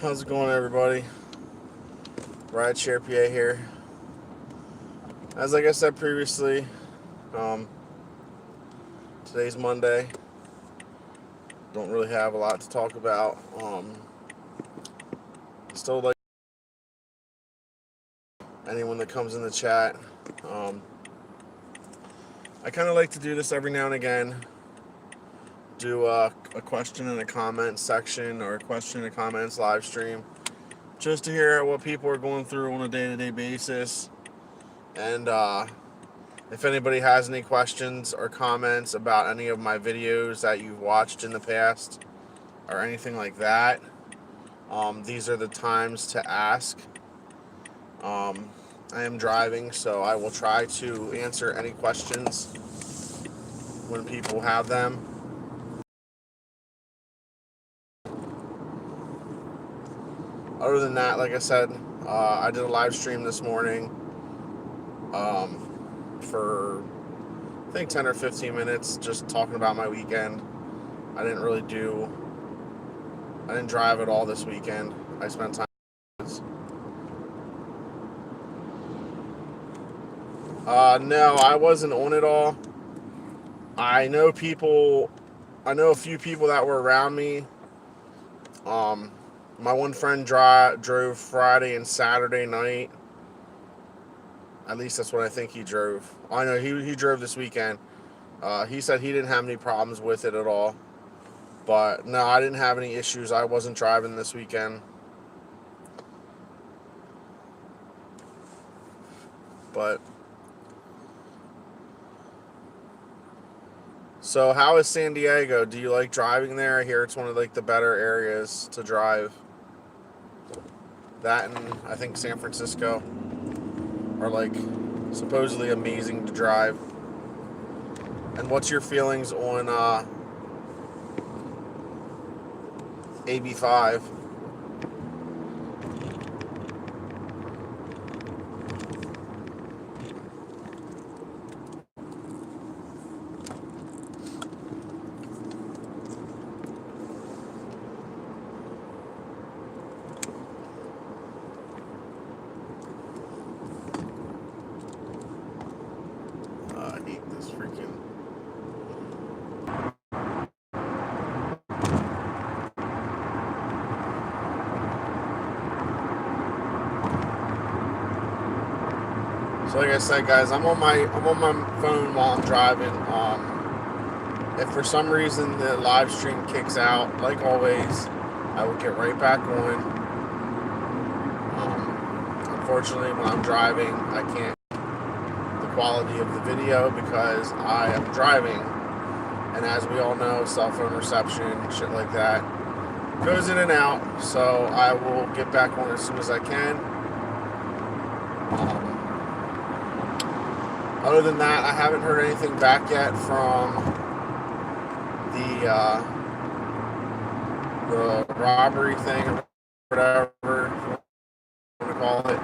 How's it going, everybody? Rideshare PA here. As like I said previously, um, today's Monday. Don't really have a lot to talk about. Still like anyone that comes in the chat. Um, I kind of like to do this every now and again. Do a question in a comment section or a question in the comments live stream, just to hear what people are going through on a day-to-day basis. And if anybody has any questions or comments about any of my videos that you've watched in the past or anything like that, these are the times to ask. I am driving, so I will try to answer any questions when people have them. Other than that, like I said, I did a live stream this morning for I think 10 or 15 minutes, just talking about my weekend. I didn't drive at all this weekend. I spent time. No, I wasn't on it all. I know a few people that were around me. My one friend drove Friday and Saturday night. At least that's what I think he drove. I know he drove this weekend. He said he didn't have any problems with it at all. But no, I didn't have any issues. I wasn't driving this weekend. But so how is San Diego? Do you like driving there? I hear it's one of like the better areas to drive. That and I think San Francisco are like supposedly amazing to drive. And what's your feelings on AB5? I hate this freaking. So like I said, guys, I'm on my phone while I'm driving. If for some reason the live stream kicks out, like always, I will get right back on. Unfortunately, when I'm driving, I can't the quality of the video because I am driving, and as we all know, cell phone reception, shit like that, goes in and out. So I will get back on as soon as I can. Other than that, I haven't heard anything back yet from the robbery thing or whatever you want to call it.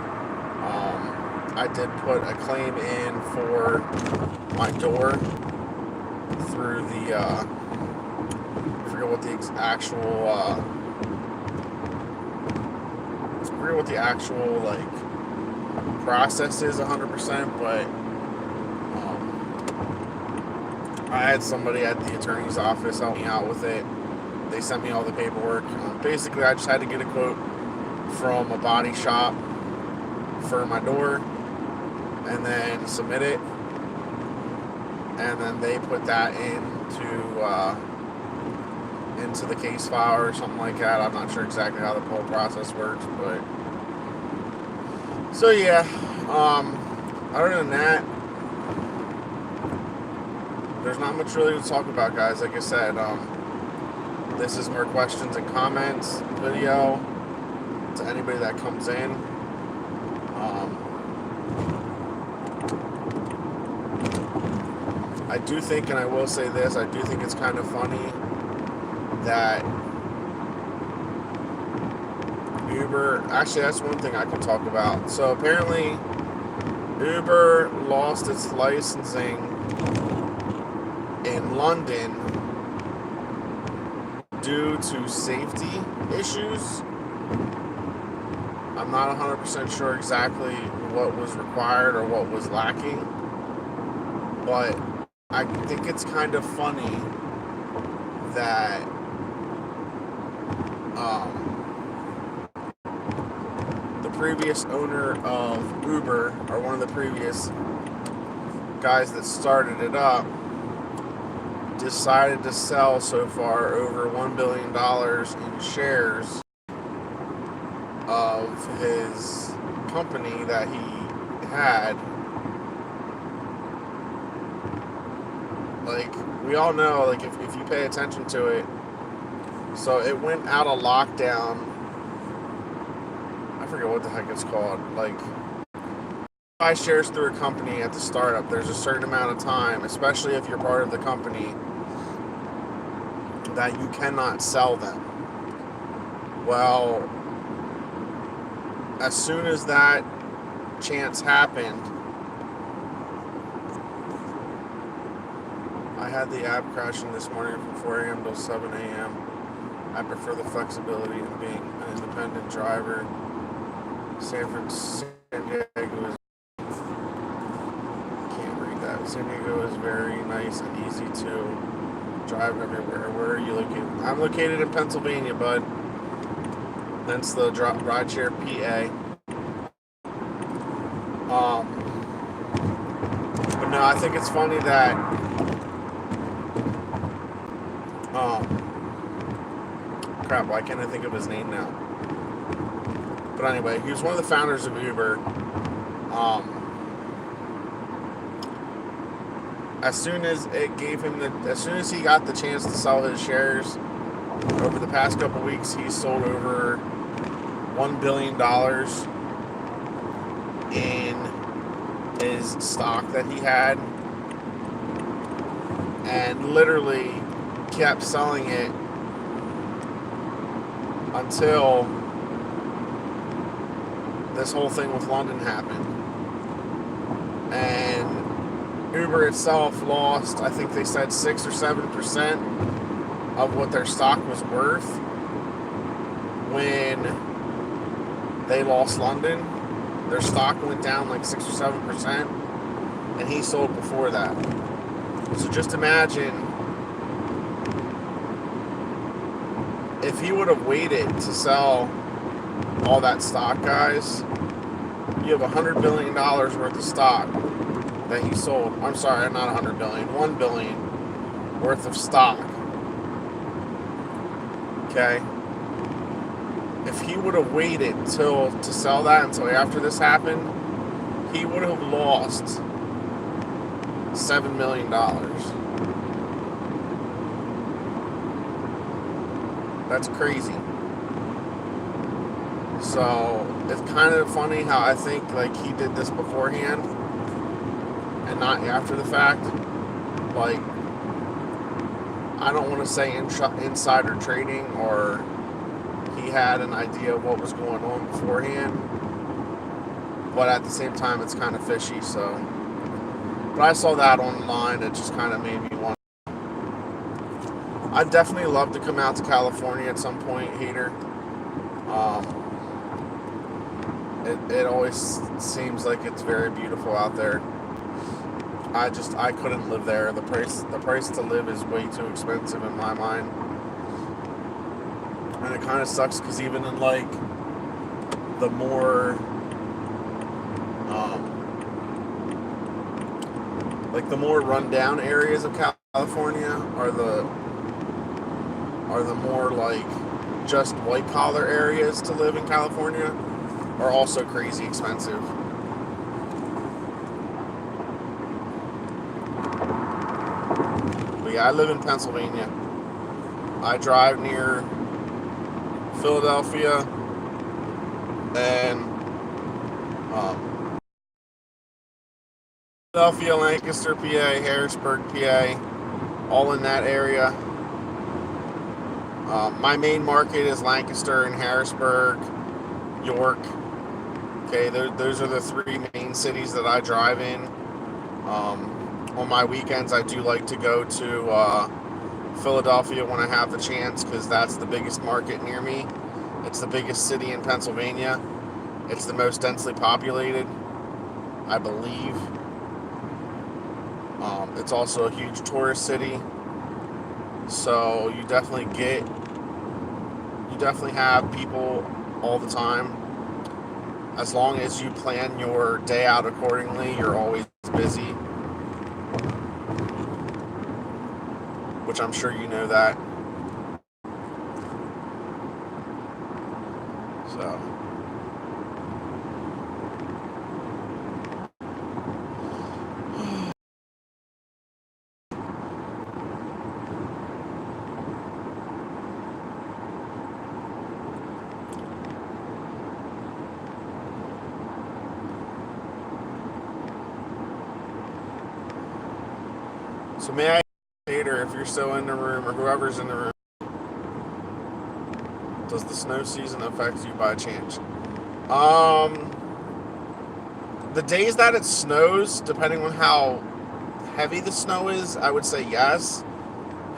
I did put a claim in for my door through the I forget what the actual like process is 100%, but I had somebody at the attorney's office help me out with it. They sent me all the paperwork. Basically, I just had to get a quote from a body shop for my door and then submit it. And then they put that into the case file or something like that. I'm not sure exactly how the whole process works, but so yeah. Other than that, there's not much really to talk about, guys. Like I said, this is more questions and comments video to anybody that comes in. I do think, and I will say this, I do think it's kind of funny that Uber, actually that's one thing I can talk about. So apparently Uber lost its licensing in London due to safety issues. I'm not 100% sure exactly what was required or what was lacking, but I think it's kind of funny that the previous owner of Uber, or one of the previous guys that started it up, decided to sell so far over $1 billion in shares of his company that he had. Like, we all know, like, if you pay attention to it, so it went out of lockdown. I forget what the heck it's called. Like, buy shares through a company at the startup, there's a certain amount of time, especially if you're part of the company, that you cannot sell them. Well, as soon as that chance happened, I had the app crashing this morning from 4 a.m. till 7 a.m. I prefer the flexibility of being an independent driver. San Diego is, can't read that. San Diego is very nice and easy to drive everywhere. Where are you located? I'm located in Pennsylvania, bud. Hence the Rideshare PA. But no, I think it's funny that crap, why can't I think of his name now? But anyway, he was one of the founders of Uber. As soon as he got the chance to sell his shares, over the past couple weeks, he's sold over $1 billion in his stock that he had, and literally kept selling it until this whole thing with London happened. And Uber itself lost, I think they said 6 or 7% of what their stock was worth when they lost London. Their stock went down like 6 or 7%, and he sold before that. So just imagine if he would have waited to sell all that stock, guys. You have $100 billion worth of stock that he sold. I'm sorry, not $100 billion, $1 billion worth of stock. Okay? If he would have waited to sell that until after this happened, he would have lost $7 million. That's crazy. So it's kind of funny how I think like he did this beforehand and not after the fact. Like, I don't want to say insider trading, or he had an idea of what was going on beforehand, but at the same time it's kind of fishy. So, but I saw that online, it just kind of made me want. I'd definitely love to come out to California at some point, Hater. It always seems like it's very beautiful out there. I couldn't live there. The price to live is way too expensive in my mind. And it kind of sucks because even in like the more rundown areas of California are the more like just white collar areas to live in California are also crazy expensive. But yeah, I live in Pennsylvania. I drive near Philadelphia and Philadelphia, Lancaster, PA, Harrisburg, PA, all in that area. My main market is Lancaster and Harrisburg, York. Okay, those are the three main cities that I drive in. On my weekends, I do like to go to Philadelphia when I have the chance, because that's the biggest market near me. It's the biggest city in Pennsylvania. It's the most densely populated, I believe. It's also a huge tourist city. So you definitely have people all the time. As long as you plan your day out accordingly, you're always busy. Which I'm sure you know that. So. So may I, Peter, if you're still in the room, or whoever's in the room, does the snow season affect you by chance? The days that it snows, depending on how heavy the snow is, I would say yes.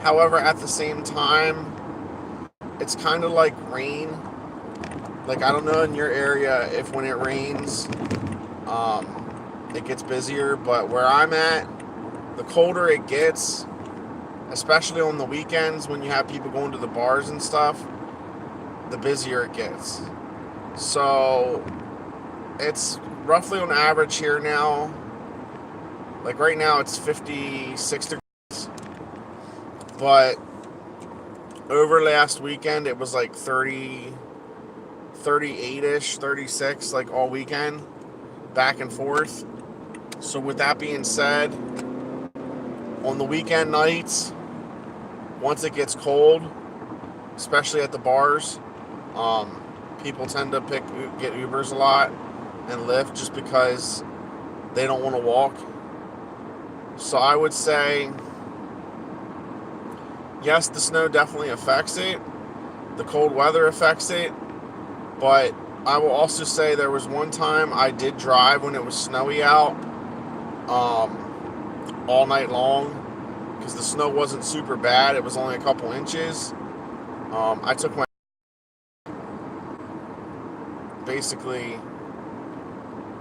However, at the same time, it's kind of like rain. Like, I don't know in your area if when it rains, it gets busier, but where I'm at, the colder it gets, especially on the weekends when you have people going to the bars and stuff, the busier it gets. So it's roughly on average here now. Like right now it's 56 degrees. But over last weekend it was like 30, 38-ish, 36, like all weekend, back and forth. So with that being said, on the weekend nights, once it gets cold, especially at the bars, people tend to get Ubers a lot and Lyft just because they don't want to walk. So I would say, yes, the snow definitely affects it. The cold weather affects it. But I will also say there was one time I did drive when it was snowy out, all night long, because the snow wasn't super bad. It was only a couple inches. I took my basically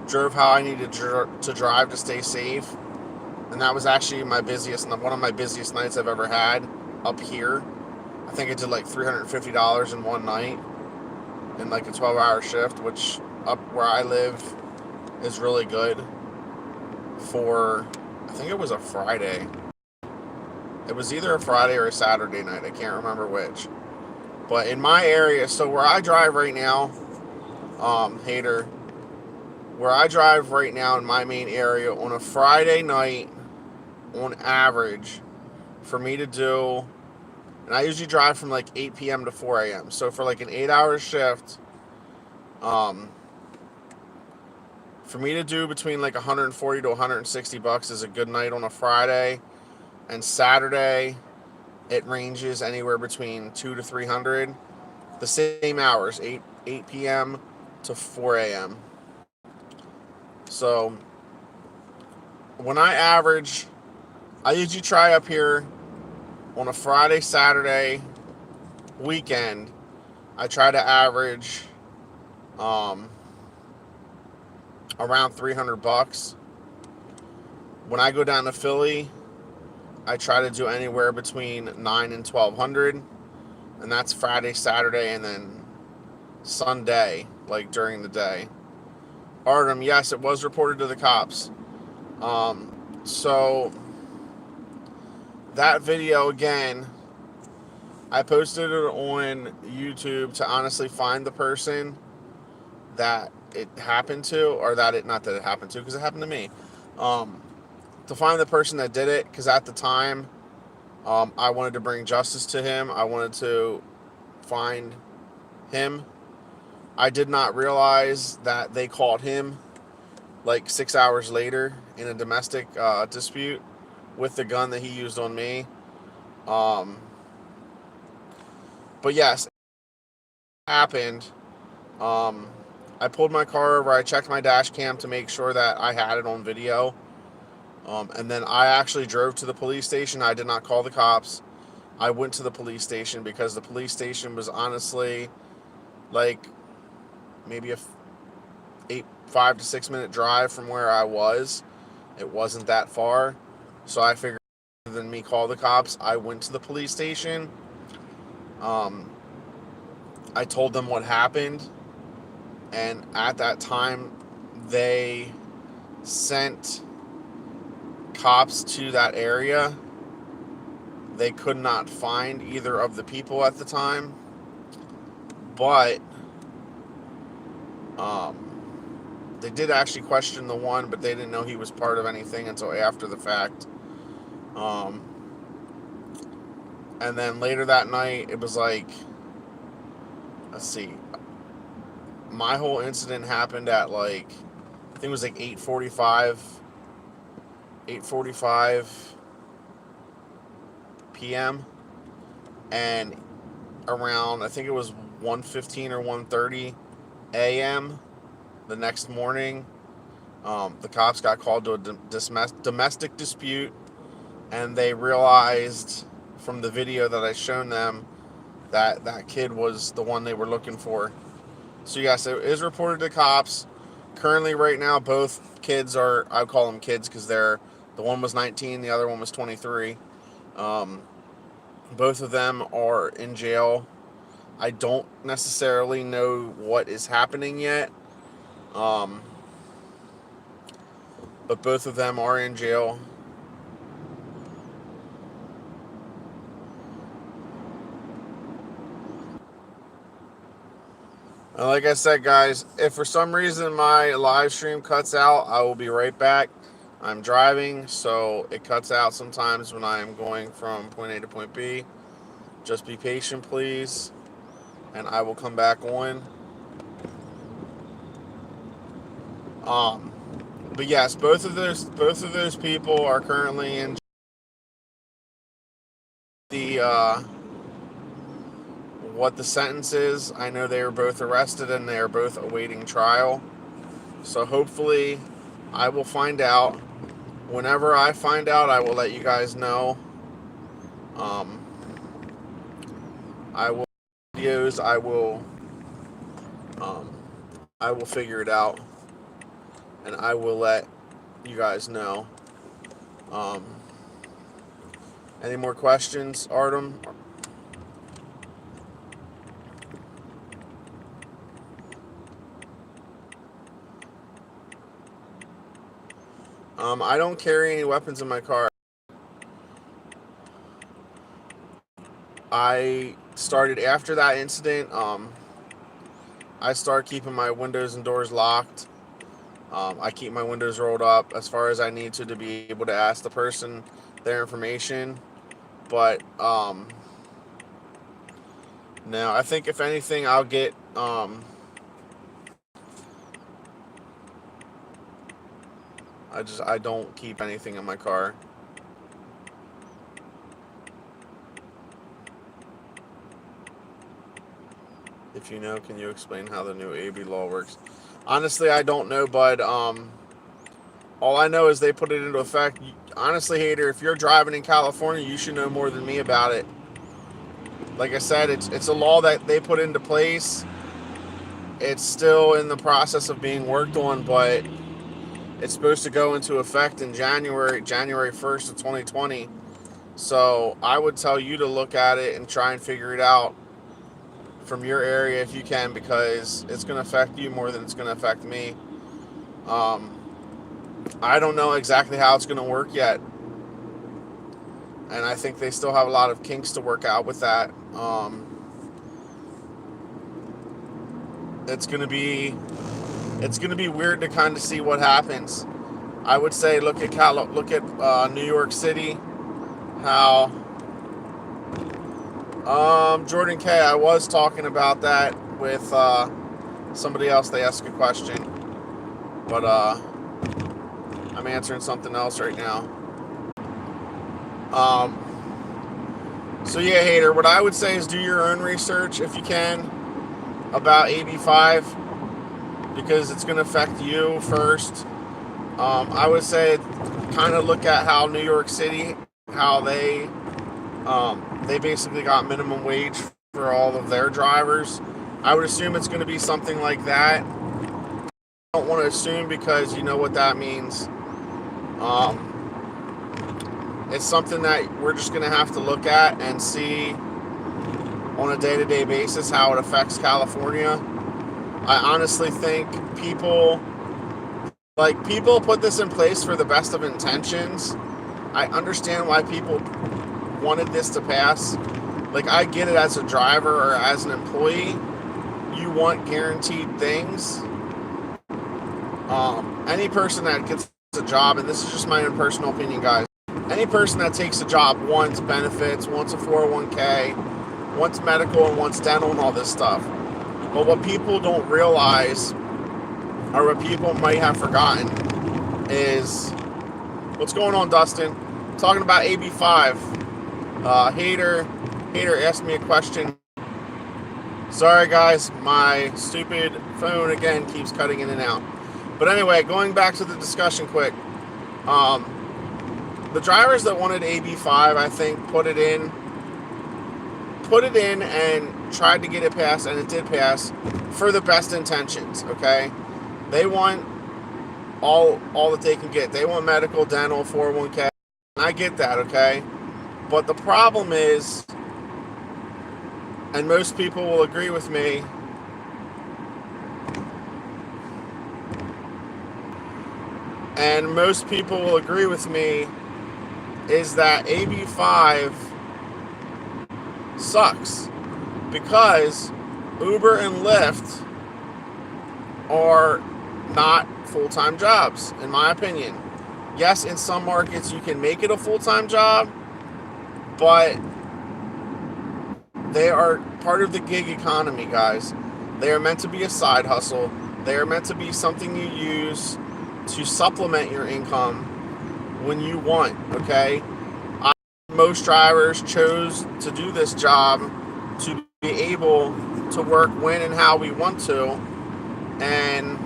drove how I needed to drive to stay safe, and that was actually one of my busiest nights I've ever had up here. I think I did like $350 in one night in like a 12-hour shift, which up where I live is really good for, I think it was a Friday. It was either a Friday or a Saturday night. I can't remember which. But in my area, so where I drive right now, where I drive right now in my main area, on a Friday night, on average, for me to do, and I usually drive from like 8 p.m. to 4 a.m. So for like an 8-hour shift, for me to do between like 140 to 160 bucks is a good night on a Friday. And Saturday, it ranges anywhere between 2 to 300. The same hours, 8 p.m. to 4 a.m. So when I usually try up here on a Friday, Saturday, weekend. I try to average around 300 bucks. When I go down to Philly, I try to do anywhere between 9 and 1200, and that's Friday, Saturday, and then Sunday, like during the day. Artem, yes, it was reported to the cops. So that video again, I posted it on YouTube to honestly find the person that it happened to, or that it, not that it happened to, because it happened to me. To find the person that did it, because at the time, I wanted to bring justice to him. I wanted to find him. I did not realize that they caught him like 6 hours later in a domestic dispute with the gun that he used on me. But yes, it happened. I pulled my car over. I checked my dash cam to make sure that I had it on video. And then I actually drove to the police station. I did not call the cops. I went to the police station because the police station was honestly like maybe a 5 to 6 minute drive from where I was. It wasn't that far. So I figured rather than me call the cops, I went to the police station. Um, I told them what happened. And at that time, they sent cops to that area. They could not find either of the people at the time. But they did actually question the one, but they didn't know he was part of anything until after the fact. And then later that night, it was like, let's see, my whole incident happened at like, I think it was like 8:45 p.m. And around, I think it was 1:15 or 1:30 a.m. the next morning, the cops got called to a domestic dispute, and they realized from the video that I shown them that that kid was the one they were looking for. So yes, it is reported to cops. Currently, right now, both kids are, I call them kids because the one was 19, the other one was 23. Both of them are in jail. I don't necessarily know what is happening yet. But both of them are in jail. And like I said, guys, if for some reason my live stream cuts out, I will be right back. I'm driving, so it cuts out sometimes when I am going from point A to point B. Just be patient, please, and I will come back on. But yes, both of those people are currently in the what the sentence is. I know they were both arrested and they are both awaiting trial. So hopefully I will find out. Whenever I find out, I will let you guys know. I will videos. I will figure it out, and I will let you guys know. Any more questions, Artem? I don't carry any weapons in my car. I started after that incident. I started keeping my windows and doors locked. I keep my windows rolled up as far as I need to be able to ask the person their information. But no, I think if anything, I'll get I don't keep anything in my car. If you know, can you explain how the new AB law works? Honestly, I don't know, bud. All I know is they put it into effect. Honestly, Hater, if you're driving in California, you should know more than me about it. Like I said, it's a law that they put into place. It's still in the process of being worked on, but it's supposed to go into effect in January 1st of 2020. So I would tell you to look at it and try and figure it out from your area if you can, because it's going to affect you more than it's going to affect me. I don't know exactly how it's going to work yet, and I think they still have a lot of kinks to work out with that. It's going to be weird to kind of see what happens. I would say look at New York City, how Jordan K. I was talking about that with somebody else. They asked a question, but I'm answering something else right now. So yeah, Hater, what I would say is do your own research if you can about AB5, because it's going to affect you first. I would say kind of look at how New York City, how they basically got minimum wage for all of their drivers. I would assume it's going to be something like that. I don't want to assume because you know what that means. It's something that we're just going to have to look at and see on a day-to-day basis how it affects California. I honestly think people put this in place for the best of intentions. I understand why people wanted this to pass. Like, I get it as a driver or as an employee. You want guaranteed things. Any person that gets a job, and this is just my own personal opinion, guys, any person that takes a job wants benefits, wants a 401k, wants medical, and wants dental and all this stuff. But what people don't realize, or what people might have forgotten, is what's going on, Dustin? Talking about AB5. Hater asked me a question. Sorry, guys, my stupid phone again keeps cutting in and out. But anyway, going back to the discussion quick. The drivers that wanted AB5, I think, put it in and tried to get it passed, and it did pass for the best intentions, okay? They want all that they can get. They want medical, dental, 401k. And I get that, okay? But the problem is, and most people will agree with me, is that AB5 sucks because Uber and Lyft are not full-time jobs, in my opinion. Yes, in some markets you can make it a full-time job, but they are part of the gig economy, guys. They are meant to be a side hustle. They are meant to be something you use to supplement your income when you want, okay? Most drivers chose to do this job to be able to work when and how we want to, and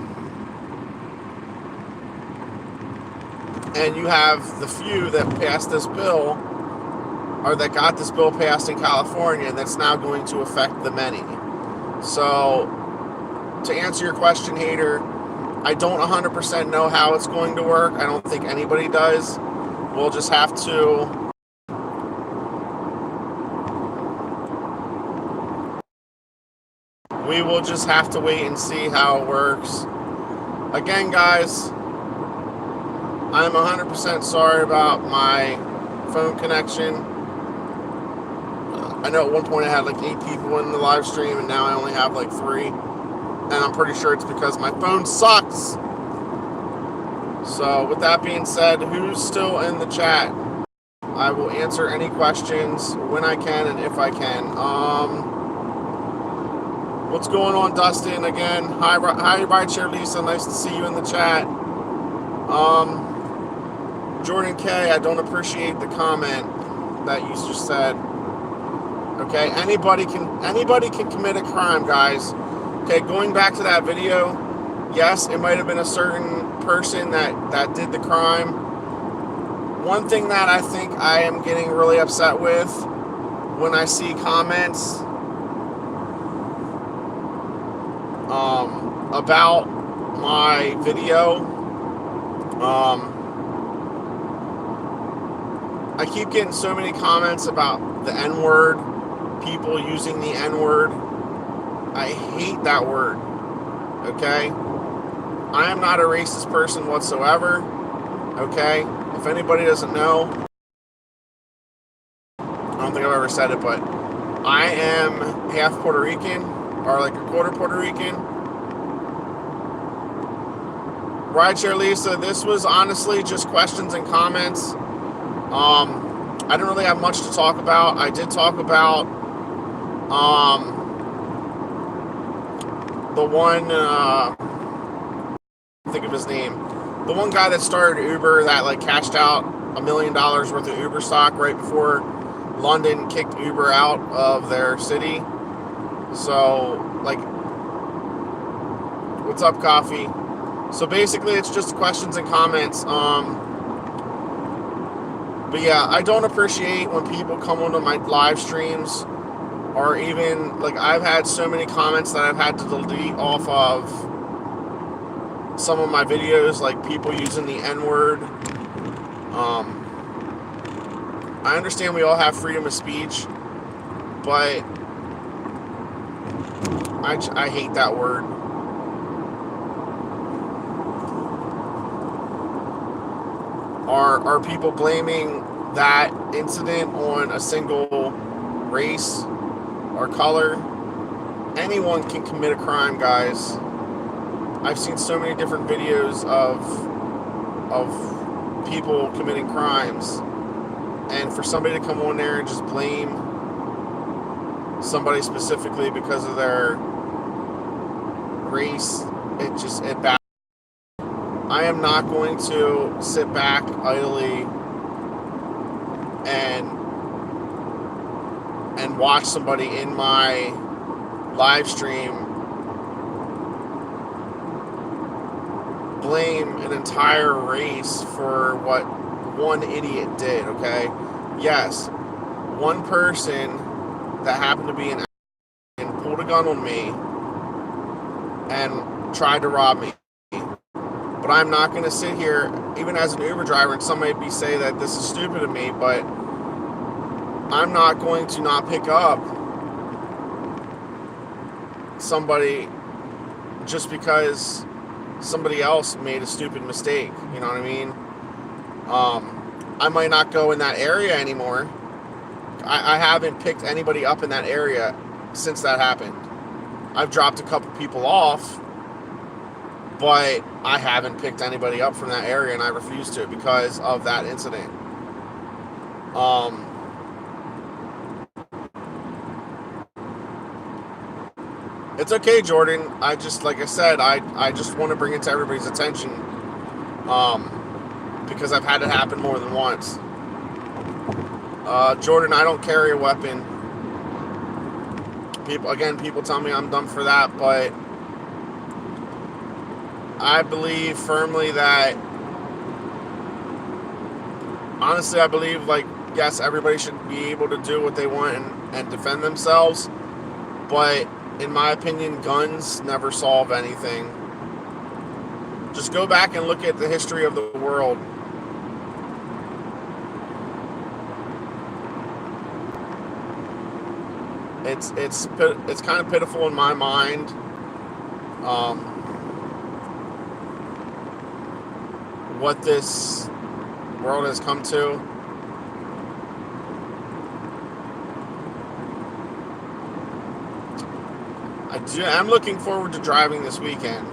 you have the few that passed this bill, or that got this bill passed in California, and that's now going to affect the many. So, to answer your question, hater, I don't 100% know how it's going to work. I don't think anybody does. We'll just have to wait and see how it works. Again, guys, I'm 100% sorry about my phone connection. I know at one point I had like 8 people in the live stream, and now I only have like 3. And I'm pretty sure it's because my phone sucks. So with that being said, who's still in the chat? I will answer any questions when I can and if I can. What's going on, Dustin? Again, hi Rideshare Lisa. Nice to see you in the chat. Jordan K, I don't appreciate the comment that you just said. Okay, anybody can commit a crime, guys. Okay, going back to that video, yes, it might have been a certain person that did the crime. One thing that I think I am getting really upset with when I see comments about my video, I keep getting so many comments about the NWord, people using the NWord. I hate that word, okay? I am not a racist person whatsoever, okay? If anybody doesn't know, I don't think I've ever said it, but I am half Puerto Rican, or like a quarter Puerto Rican. Rideshare Lisa, this was honestly just questions and comments. I don't really have much to talk about. I did talk about the one, think of his name, the one guy that started Uber that like cashed out $1 million worth of Uber stock right before London kicked Uber out of their city. So, like, what's up, Coffee? So basically, it's just questions and comments. But yeah, I don't appreciate when people come onto my live streams or even, like, I've had so many comments that I've had to delete off of some of my videos, like people using the N-word. I understand we all have freedom of speech, but I hate that word. Are people blaming that incident on a single race or color? Anyone can commit a crime, guys. I've seen so many different videos of people committing crimes, and for somebody to come on there and just blame somebody specifically because of their race, it baffles. I am not going to sit back idly and watch somebody in my live stream blame an entire race for what one idiot did, okay? Yes, one person that happened to be an and pulled a gun on me and tried to rob me. But I'm not going to sit here, even as an Uber driver, and some may say that this is stupid of me, but I'm not going to not pick up somebody just because somebody else made a stupid mistake. You know what I mean? I might not go in that area anymore. I haven't picked anybody up in that area since that happened. I've dropped a couple people off, but I haven't picked anybody up from that area, and I refuse to because of that incident. It's okay, Jordan. Like I said, I just want to bring it to everybody's attention, because I've had it happen more than once. Jordan, I don't carry a weapon. People tell me I'm dumb for that, but I believe firmly that, honestly, I believe, like, yes, everybody should be able to do what they want and defend themselves, but in my opinion, guns never solve anything. Just go back and look at the history of the world. It's kind of pitiful in my mind. What this world has come to. I'm looking forward to driving this weekend.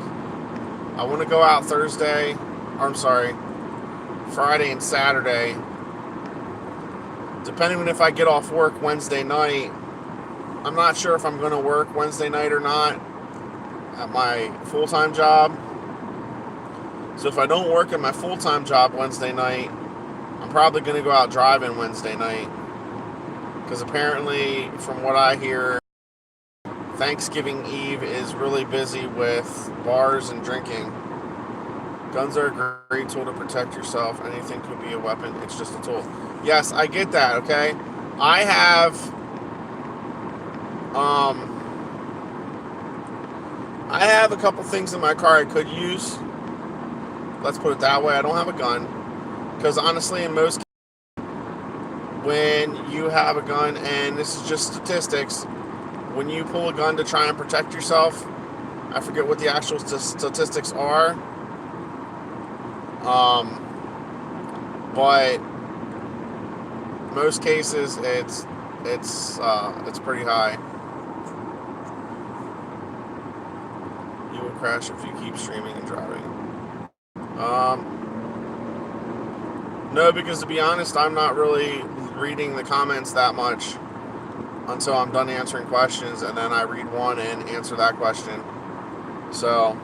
I want to go out Friday and Saturday. Depending on if I get off work Wednesday night. I'm not sure if I'm going to work Wednesday night or not at my full-time job. So if I don't work at my full-time job Wednesday night, I'm probably going to go out driving Wednesday night. Because apparently, from what I hear, Thanksgiving Eve is really busy with bars and drinking. Guns are a great tool to protect yourself. Anything could be a weapon. It's just a tool. Yes, I get that, okay? I have a couple things in my car I could use. Let's put it that way. I don't have a gun. Because honestly, in most cases, when you have a gun, and this is just statistics, when you pull a gun to try and protect yourself, I forget what the actual statistics are, but most cases it's pretty high. You will crash if you keep streaming and driving. No, because to be honest, I'm not really reading the comments that much until I'm done answering questions, and then I read one and answer that question. So,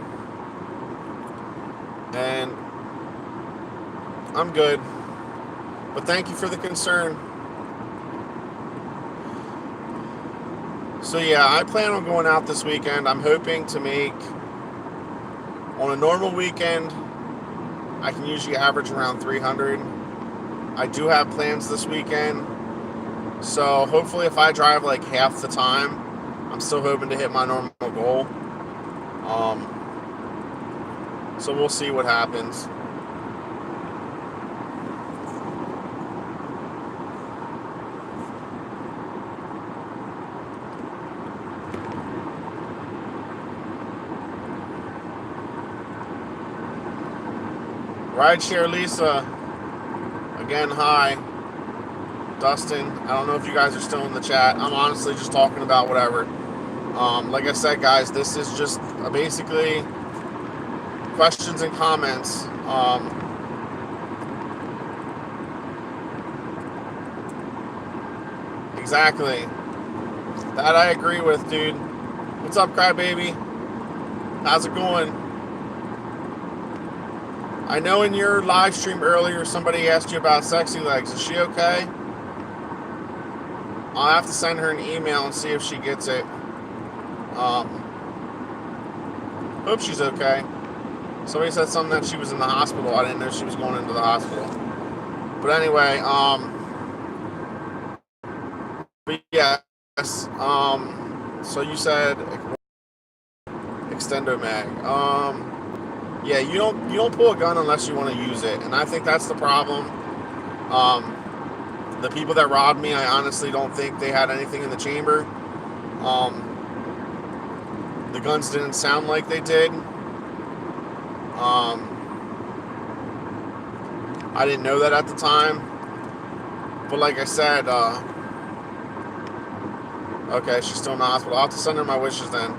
and I'm good. But thank you for the concern. So yeah, I plan on going out this weekend. I'm hoping to make, on a normal weekend, I can usually average around 300. I do have plans this weekend, So hopefully if I drive like half the time, I'm still hoping to hit my normal goal. So we'll see what happens. Rideshare Lisa, again, hi. Dustin, I don't know if you guys are still in the chat. I'm honestly just talking about whatever. Like I said, guys, this is just basically questions and comments. Exactly. That I agree with, dude. What's up, crybaby? How's it going? I know in your live stream earlier somebody asked you about Sexy Legs. Is she okay? I'll have to send her an email and see if she gets it. Hope she's okay. Somebody said something that she was in the hospital. I didn't know she was going into the hospital. But anyway, but yes. So you said Extendo Mag. Yeah, you don't pull a gun unless you want to use it, and I think that's the problem. The people that robbed me, I honestly don't think they had anything in the chamber. The guns didn't sound like they did. I didn't know that at the time, but like I said, okay, she's still in the hospital. I'll have to send her my wishes then.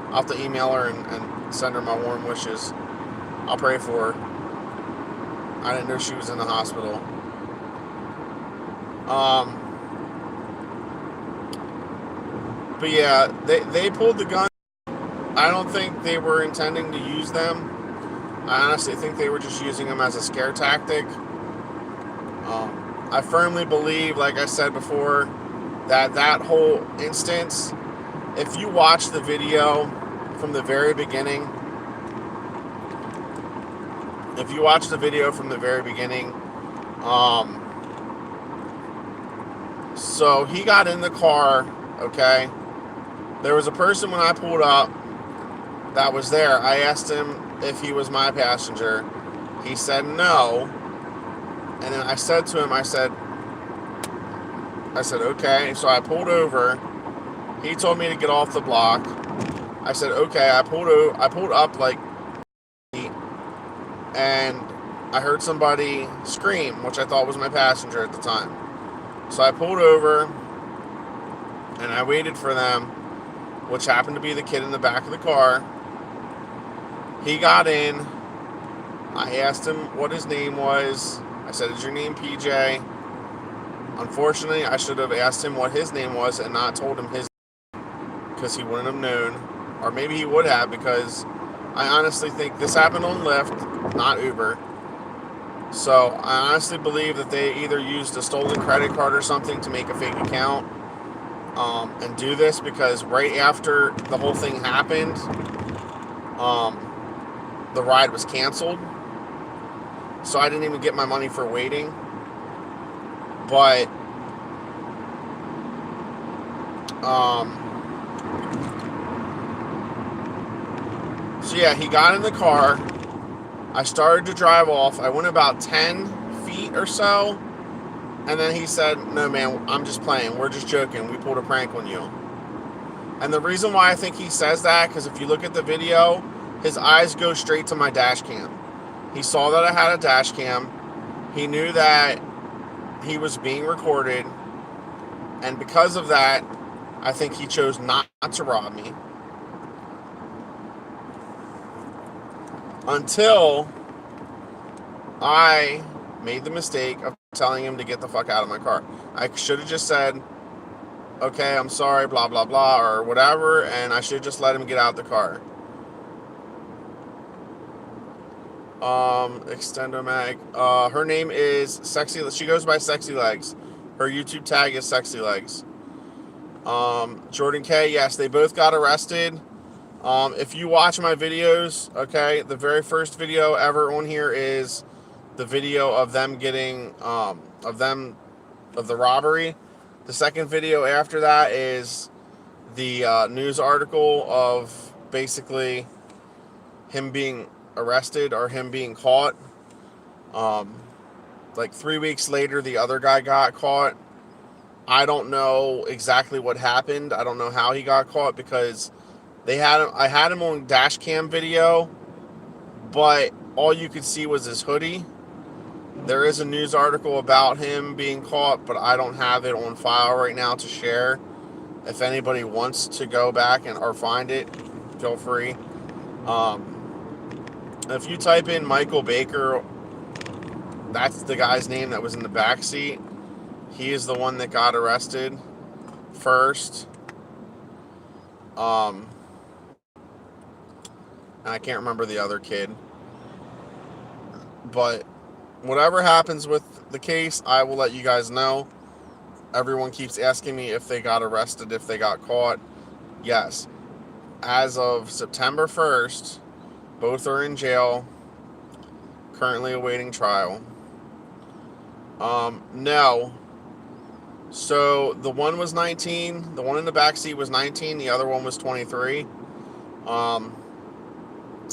I'll have to email her and send her my warm wishes. I'll pray for her. I didn't know she was in the hospital. But yeah, they pulled the gun. I don't think they were intending to use them. I honestly think they were just using them as a scare tactic. I firmly believe, like I said before, that whole instance, if you watch the video from the very beginning, so he got in the car, okay? There was a person when I pulled up that was there. I asked him if he was my passenger. He said no. And then I said to him, I said, okay. So I pulled over. He told me to get off the block. I said, okay. I pulled up like, and I heard somebody scream, which I thought was my passenger at the time. So I pulled over and I waited for them, which happened to be the kid in the back of the car. He got in. I asked him what his name was. I said, is your name PJ? Unfortunately, I should have asked him what his name was and not told him his name, because he wouldn't have known. Or maybe he would have, because I honestly think this happened on Lyft, not Uber. So I honestly believe that they either used a stolen credit card or something to make a fake account and do this, because right after the whole thing happened, the ride was canceled. So I didn't even get my money for waiting. But so yeah, he got in the car. I started to drive off. I went about 10 feet or so. And then he said, no, man, I'm just playing. We're just joking. We pulled a prank on you. And the reason why I think he says that, because if you look at the video, his eyes go straight to my dash cam. He saw that I had a dash cam. He knew that he was being recorded. And because of that, I think he chose not to rob me. Until I made the mistake of telling him to get the fuck out of my car. I should have just said, okay, I'm sorry, blah, blah, blah, or whatever, and I should just let him get out of the car. Extendo Mag. Her name is Sexy. She goes by Sexy Legs. Her YouTube tag is Sexy Legs. Jordan K. Yes, they both got arrested. If you watch my videos, okay, the very first video ever on here is the video of them getting, of the robbery. The second video after that is the news article of basically him being arrested or him being caught. Like 3 weeks later, the other guy got caught. I don't know exactly what happened. I don't know how he got caught because they had him. I had him on dash cam video, but all you could see was his hoodie. There is a news article about him being caught, but I don't have it on file right now to share. If anybody wants to go back and or find it, feel free. If you type in Michael Baker, that's the guy's name that was in the back seat. He is the one that got arrested first. And I can't remember the other kid. But whatever happens with the case, I will let you guys know. Everyone keeps asking me if they got arrested, if they got caught. Yes. As of September 1st, both are in jail, currently awaiting trial. No. So the one was 19, the one in the backseat was 19, the other one was 23.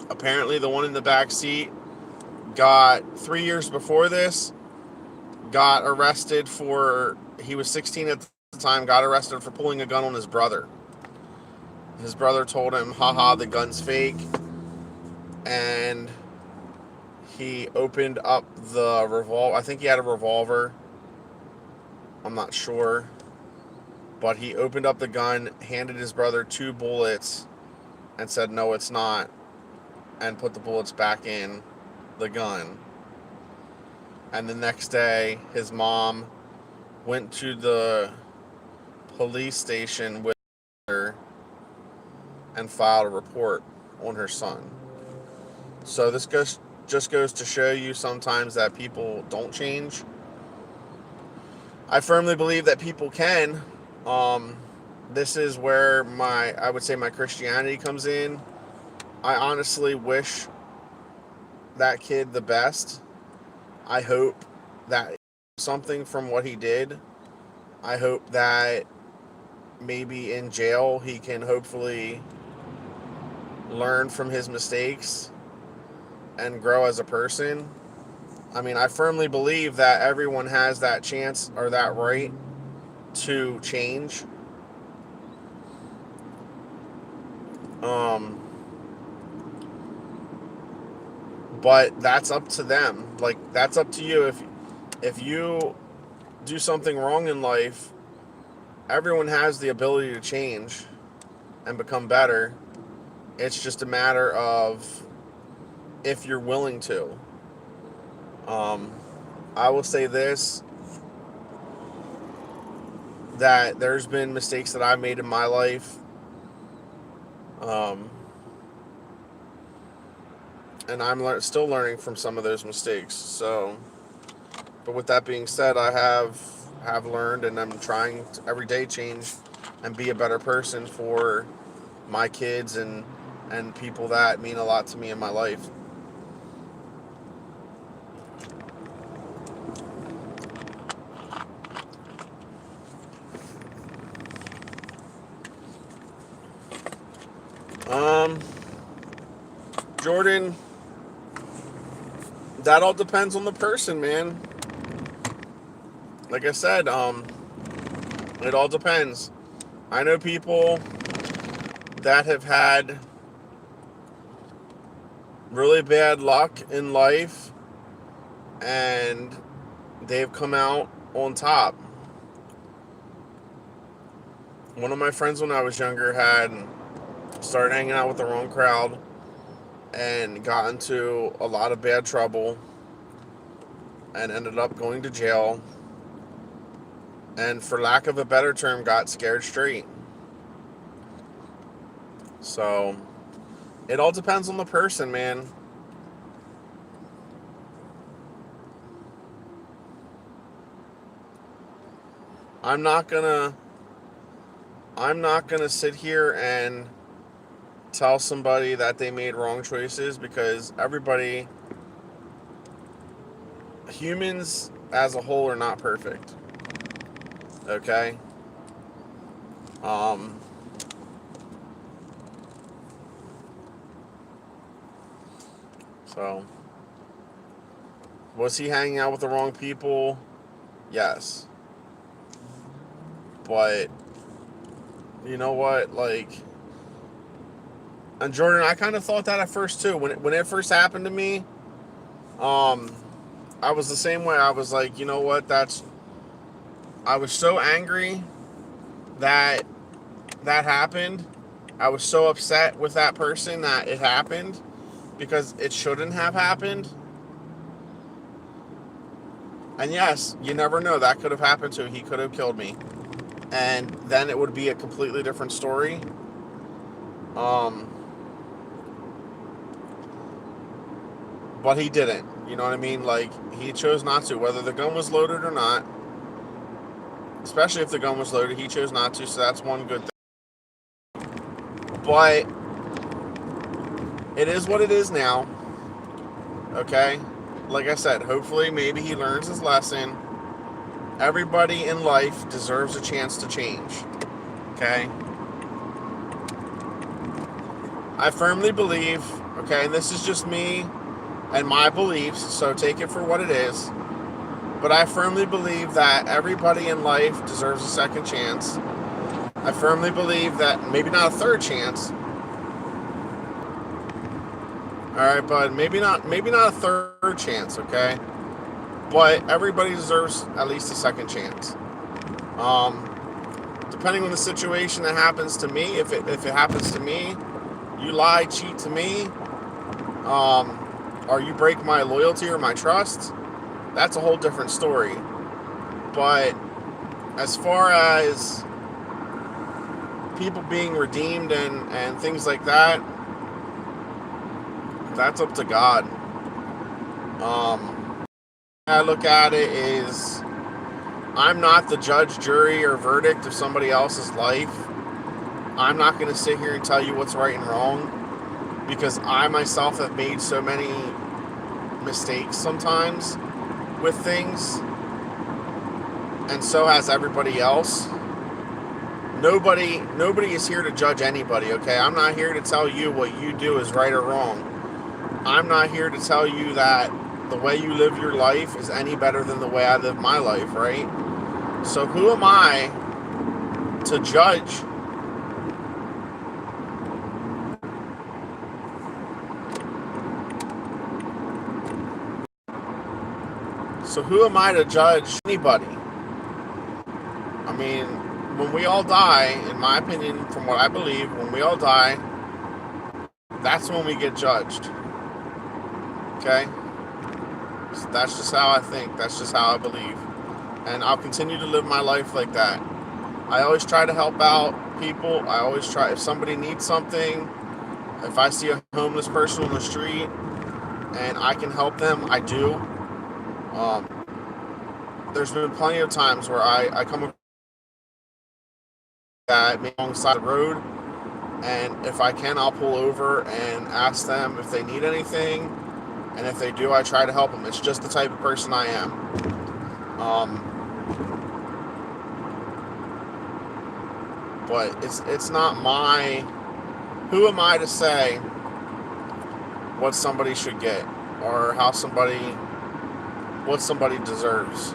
Apparently the one in the backseat got 3 years before this, got arrested for, he was 16 at the time, got arrested for pulling a gun on his brother. His brother told him, haha, the gun's fake. And he opened up the revolver. I think he had a revolver. I'm not sure. But he opened up the gun, handed his brother 2 bullets, and said, no, it's not. And put the bullets back in the gun. And the next day, his mom went to the police station with her and filed a report on her son. So this just goes to show you sometimes that people don't change. I firmly believe that people can. This is where I would say my Christianity comes in. I honestly wish that kid the best. I hope that something from what he did. I hope that maybe in jail he can hopefully learn from his mistakes and grow as a person. I mean, I firmly believe that everyone has that chance or that right to change. But that's up to them. Like, that's up to you. If you do something wrong in life, everyone has the ability to change and become better. It's just a matter of if you're willing to. I will say this, that there's been mistakes that I've made in my life. And I'm still learning from some of those mistakes. So, but with that being said, I have learned, and I'm trying to every day change and be a better person for my kids and people that mean a lot to me in my life. Jordan, that all depends on the person, man. Like I said, it all depends. I know people that have had really bad luck in life and they've come out on top. One of my friends when I was younger had started hanging out with the wrong crowd and got into a lot of bad trouble and ended up going to jail, and for lack of a better term, got scared straight. So it all depends on the person, man. I'm not gonna sit here and tell somebody that they made wrong choices, because humans as a whole are not perfect. Okay? So, was he hanging out with the wrong people? Yes. But, you know what? Like, and Jordan, I kind of thought that at first too. When it first happened to me, I was the same way. I was like, you know what? I was so angry that that happened. I was so upset with that person that it happened because it shouldn't have happened. And yes, you never know. That could have happened too. He could have killed me. And then it would be a completely different story. But he didn't. You know what I mean? Like, he chose not to. Whether the gun was loaded or not, especially if the gun was loaded, he chose not to. So that's one good thing. But it is what it is now. Okay? Like I said, hopefully maybe he learns his lesson. Everybody in life deserves a chance to change. Okay? I firmly believe, okay, and this is just me and my beliefs, so take it for what it is. But I firmly believe that everybody in life deserves a second chance. I firmly believe that maybe not a third chance. All right, bud. Maybe not a third chance, okay? But everybody deserves at least a second chance. Depending on the situation that happens to me, if it happens to me, you lie, cheat to me, or you break my loyalty or my trust, that's a whole different story. But as far as people being redeemed and things like that, that's up to God. I look at it is, I'm not the judge, jury, or verdict of somebody else's life. I'm not going to sit here and tell you what's right and wrong, because I myself have made so many mistakes sometimes with things, and so has everybody else. Nobody is here to judge anybody, okay? I'm not here to tell you what you do is right or wrong. I'm not here to tell you that the way you live your life is any better than the way I live my life, right? So who am I to judge? So who am I to judge anybody? I mean, when we all die, in my opinion, from what I believe, when we all die, that's when we get judged. Okay? So that's just how I think. That's just how I believe. And I'll continue to live my life like that. I always try to help out people. I always try, if somebody needs something, if I see a homeless person on the street and I can help them, I do. There's been plenty of times where I come across that alongside the road, and if I can, I'll pull over and ask them if they need anything, and if they do, I try to help them. It's just the type of person I am. But it's not my, who am I to say what somebody should get, or what somebody deserves.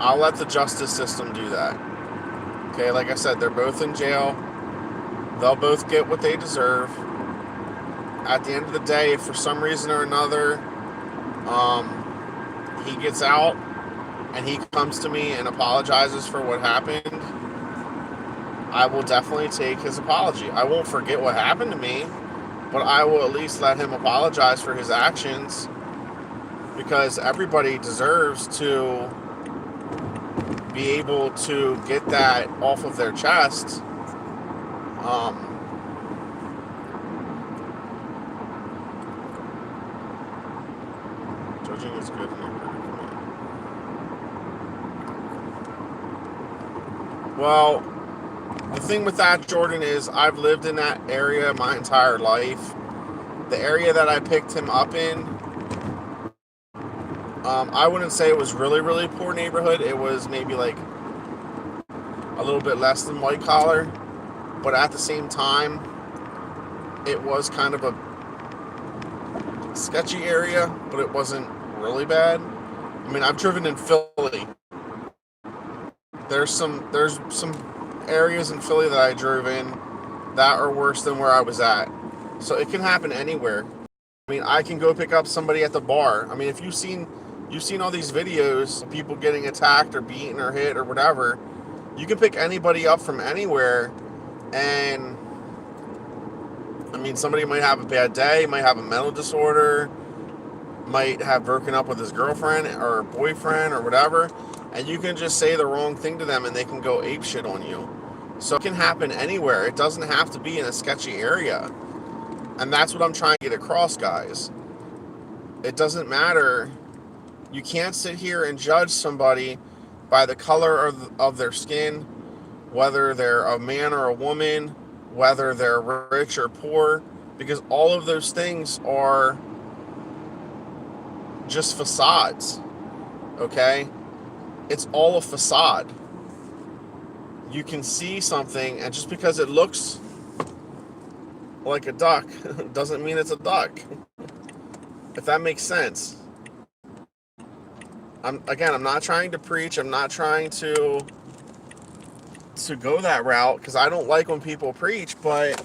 I'll let the justice system do that. Okay, like I said, they're both in jail. They'll both get what they deserve. At the end of the day, if for some reason or another he gets out and he comes to me and apologizes for what happened, I will definitely take his apology. I won't forget what happened to me, but I will at least let him apologize for his actions, because everybody deserves to be able to get that off of their chest. Judging is good. Well, the thing with that, Jordan, is I've lived in that area my entire life. The area that I picked him up in, I wouldn't say it was really, really poor neighborhood. It was maybe like a little bit less than white collar, but at the same time, it was kind of a sketchy area, but it wasn't really bad. I mean, I've driven in Philly. There's some areas in Philly that I drove in that are worse than where I was at. So it can happen anywhere. I mean, I can go pick up somebody at the bar. I mean, if you've seen all these videos of people getting attacked or beaten or hit or whatever, you can pick anybody up from anywhere. And I mean, somebody might have a bad day, might have a mental disorder, might have broken up with his girlfriend or boyfriend or whatever, and you can just say the wrong thing to them and they can go apeshit on you. So it can happen anywhere. It doesn't have to be in a sketchy area. And that's what I'm trying to get across, guys. It doesn't matter. You can't sit here and judge somebody by the color of their skin, whether they're a man or a woman, whether they're rich or poor, because all of those things are just facades, okay? It's all a facade. You can see something, and just because it looks like a duck doesn't mean it's a duck, if that makes sense. I'm not trying to preach. I'm not trying to go that route, because I don't like when people preach, but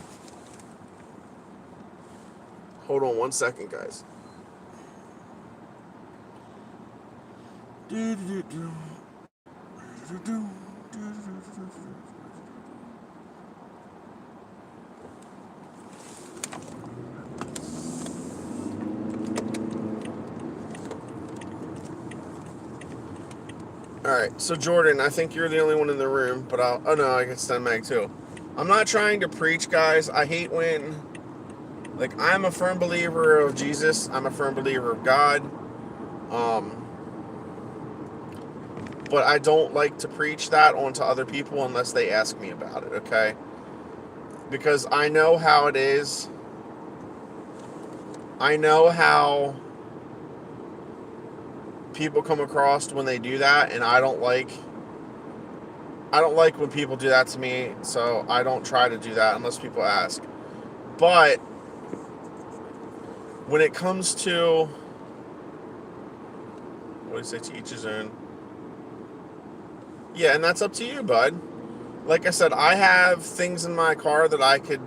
hold on one second, guys. Alright, so Jordan, I think you're the only one in the room, but oh no, I can stand Mag too. I'm not trying to preach, guys. I hate when, like, I'm a firm believer of Jesus. I'm a firm believer of God. But I don't like to preach that onto other people unless they ask me about it, okay? Because I know how it is. I know how people come across when they do that, and I don't like when people do that to me, so I don't try to do that unless people ask. But when it comes to, what do you say, to each his own? Yeah, and that's up to you, bud. Like I said, I have things in my car that I could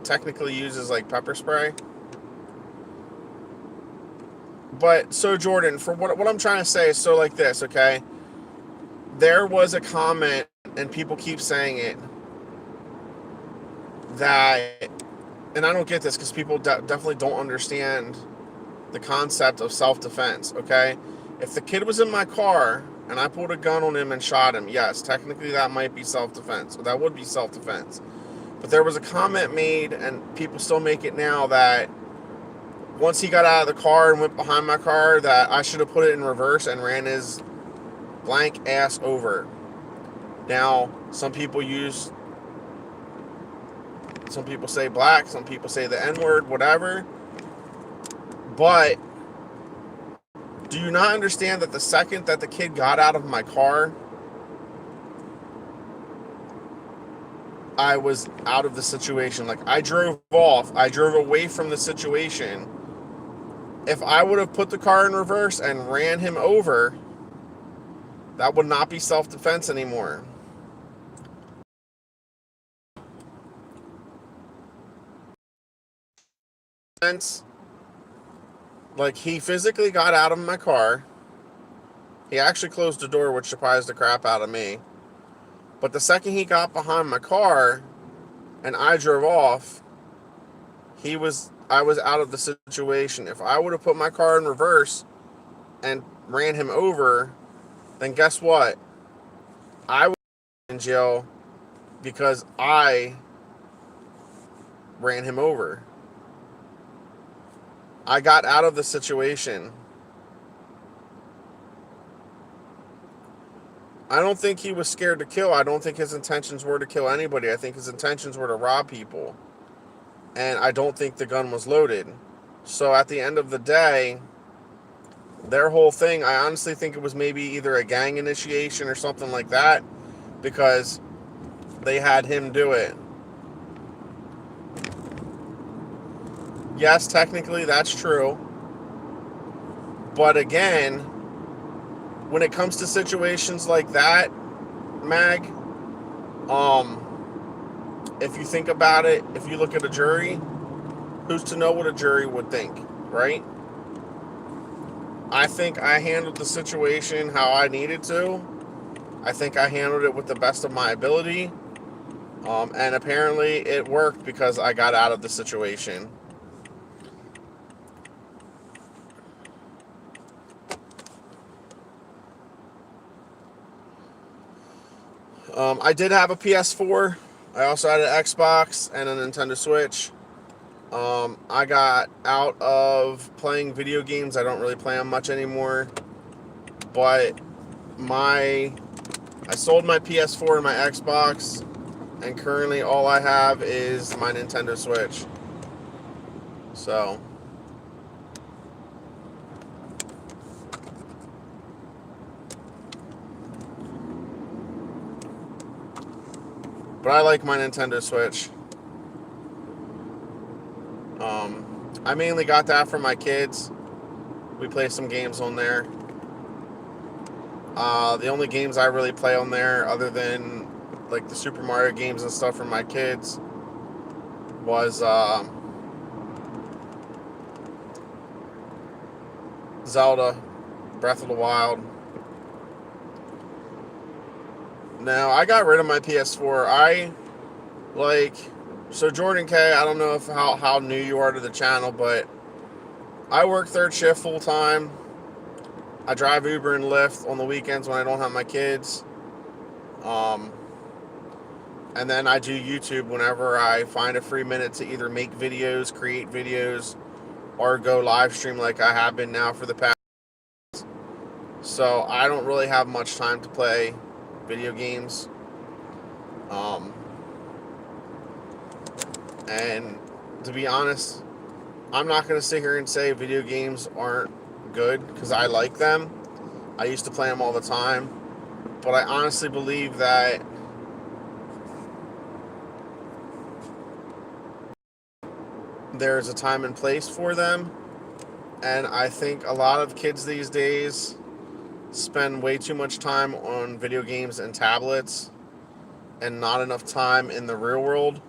technically use as like pepper spray. But, so Jordan, for what I'm trying to say is, so like this, okay? There was a comment, and people keep saying it, that, and I don't get this because people definitely don't understand the concept of self-defense, okay? If the kid was in my car and I pulled a gun on him and shot him, yes, technically that might be self-defense. Or that would be self-defense. But there was a comment made, and people still make it now, that once he got out of the car and went behind my car, that I should have put it in reverse and ran his blank ass over. Now, some people say black, some people say the NWord, whatever. But do you not understand that the second that the kid got out of my car, I was out of the situation? Like, I drove off. I drove away from the situation. If I would have put the car in reverse and ran him over, that would not be self-defense anymore. Like, he physically got out of my car. He actually closed the door, which surprised the crap out of me. But the second he got behind my car and I drove off, I was out of the situation. If I would have put my car in reverse and ran him over, then guess what? I was in jail because I ran him over. I got out of the situation. I don't think he was scared to kill. I don't think his intentions were to kill anybody. I think his intentions were to rob people. And I don't think the gun was loaded. So at the end of the day, their whole thing, I honestly think it was maybe either a gang initiation or something like that. Because they had him do it. Yes, technically that's true. But again, when it comes to situations like that, Mag, if you think about it, if you look at a jury, who's to know what a jury would think, right? I think I handled the situation how I needed to. I think I handled it with the best of my ability. And apparently it worked because I got out of the situation. I did have a PS4. I also had an Xbox and a Nintendo Switch. I got out of playing video games. I don't really play them much anymore. But I sold my PS4 and my Xbox, and currently all I have is my Nintendo Switch. So, but I like my Nintendo Switch. I mainly got that for my kids. We play some games on there. The only games I really play on there, other than like the Super Mario games and stuff for my kids, was Zelda, Breath of the Wild. Now, I got rid of my PS4. So Jordan K, I don't know how new you are to the channel, but I work third shift full time. I drive Uber and Lyft on the weekends when I don't have my kids. And then I do YouTube whenever I find a free minute to either make videos, create videos, or go live stream like I have been now for the past. So I don't really have much time to play video games. And to be honest, I'm not going to sit here and say video games aren't good, because I like them. I used to play them all the time. But I honestly believe that there's a time and place for them. And I think a lot of kids these days spend way too much time on video games and tablets and not enough time in the real world.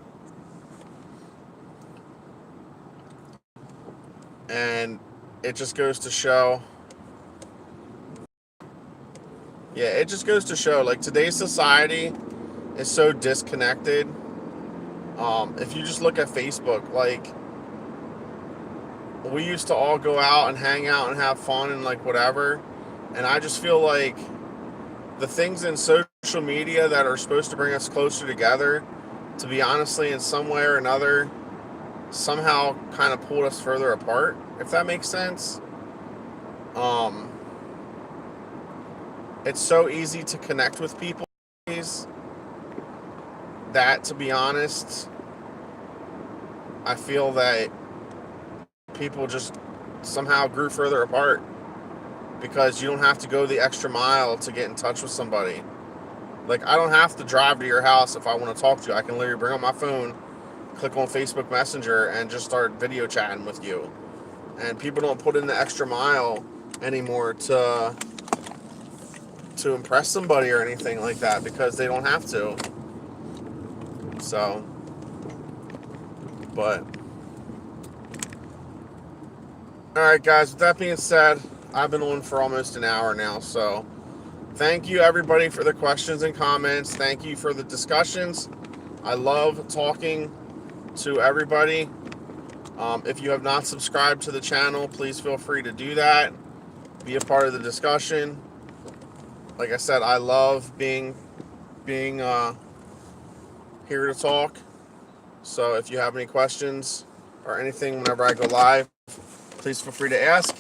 And it just goes to show, like, today's society is so disconnected. If you just look at Facebook, like, we used to all go out and hang out and have fun and like whatever, and I just feel like the things in social media that are supposed to bring us closer together, to be honestly, in some way or another, somehow kind of pulled us further apart, if that makes sense. It's so easy to connect with people that, to be honest, I feel that people just somehow grew further apart, because you don't have to go the extra mile to get in touch with somebody. Like, I don't have to drive to your house if I want to talk to you. I can literally bring up my phone, click on Facebook Messenger, and just start video chatting with you. And people don't put in the extra mile anymore to impress somebody or anything like that, because they don't have to. So, but alright guys, with that being said, I've been on for almost an hour now, so thank you everybody for the questions and comments. Thank you for the discussions. I love talking to everybody. If you have not subscribed to the channel, please feel free to do that. Be a part of the discussion. Like I said, I love being here to talk. So if you have any questions or anything whenever I go live, please feel free to ask.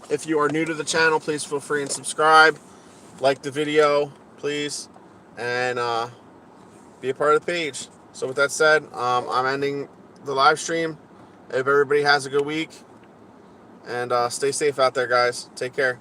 If you are new to the channel, please feel free and subscribe. Like the video, please, and be a part of the page. So with that said, I'm ending the live stream. If everybody has a good week, and stay safe out there, guys. Take care.